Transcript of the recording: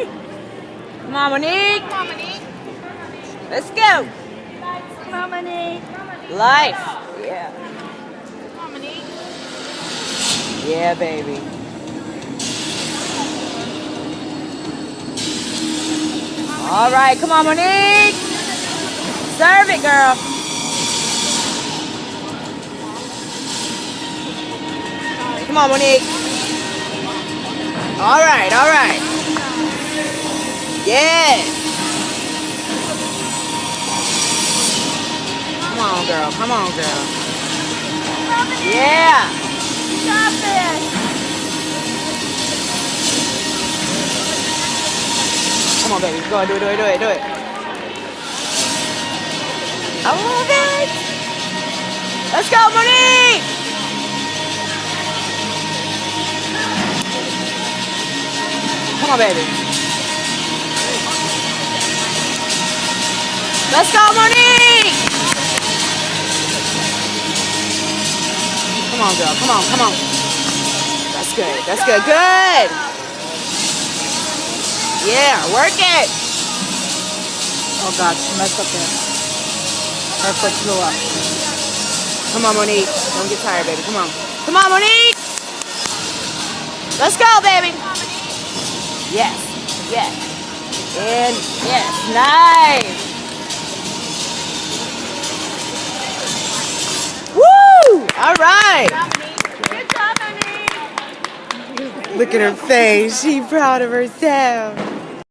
Come on, Monique. Come on, Monique. Let's go. Come on, Monique. Life. Yeah. Come on, Monique. Yeah, baby. All right, come on, Monique. Serve it, girl. Come on, Monique. All right, all right. Yes. Come on, girl. Come on, girl. Yeah. Stop it. Come on, baby. Go on, do it. I love it. Let's go, Monique. Come on, baby. Let's go, Monique. Come on, girl. Come on. That's good. Good. Yeah, work it. Oh, God, she messed up there. Her foot flew up. Come on, Monique. Don't get tired, baby. Come on. Come on, Monique. Let's go, baby. Yes. And yes. Nice. Woo! All right. Good job, Monique. Look at her face. She's proud of herself.